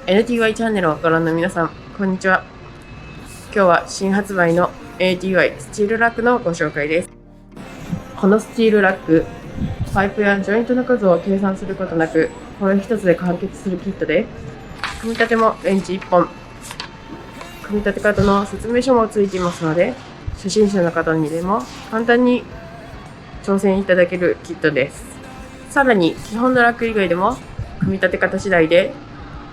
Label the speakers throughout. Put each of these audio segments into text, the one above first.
Speaker 1: NTY チャンネルをご覧の皆さん、こんにちは。今日は新発売の NTY スチールラックのご紹介です。このスチールラック、パイプやジョイントの数を計算することなく、これ一つで完結するキットで、組み立てもレンチ1本、組み立て方の説明書もついていますので、初心者の方にでも簡単に挑戦いただけるキットです。さらに基本のラック以外でも組み立て方次第で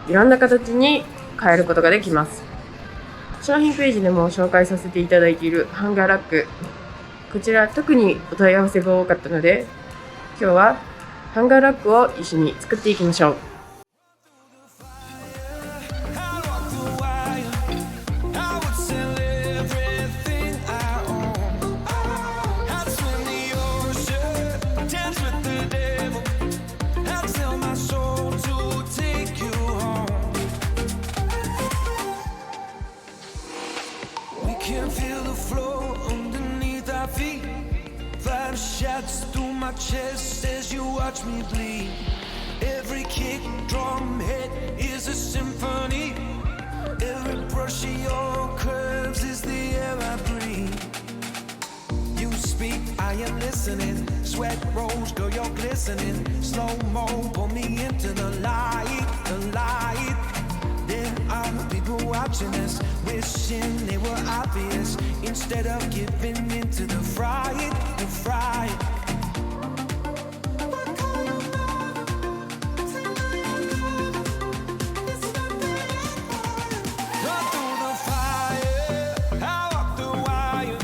Speaker 1: いろんな形に変えることができます。商品ページでも紹介させていただいているハンガーラック、こちら特にお問い合わせが多かったので、今日はハンガーラックを一緒に作っていきましょう。
Speaker 2: Can feel the floor underneath our feet. Fire shouts through my chest as you watch me bleed. Every kick, drum, hit is a symphony. Every brush of your curves is the air I breathe. You speak, I am listening. Sweat rolls, girl, you're glistening. Slow-mo, pull me into the light, the light. There are people watching us, wishing they were obvious, instead of giving in to the fright, the fright. Run through the fire, I walk the wire,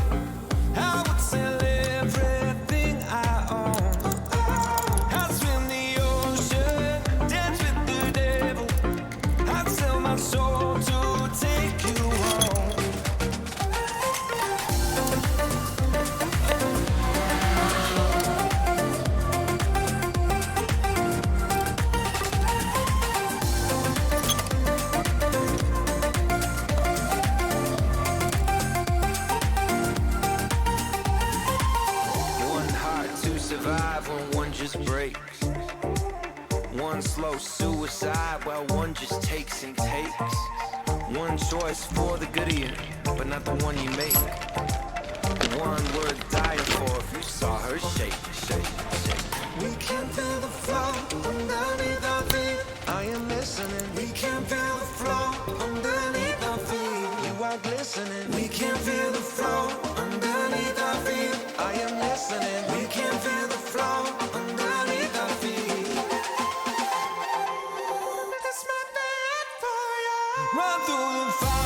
Speaker 2: I would sell everything I own. I'd swim the ocean, dance with the devil. I'd sell my soul to take you home. One heart to survive when one just breaks. One slow suicide while one just takes and takes. One choice for the good of you, but not the one you make. One worth dying for if you saw her shake, shake, shake. We can feel the flow underneath our feet. I am listening. We can feel the flow underneath our feet. You are glistening. We can feel the flow underneath our feet. I am listening. We can feel the flow underneath our feet. Run through the fire.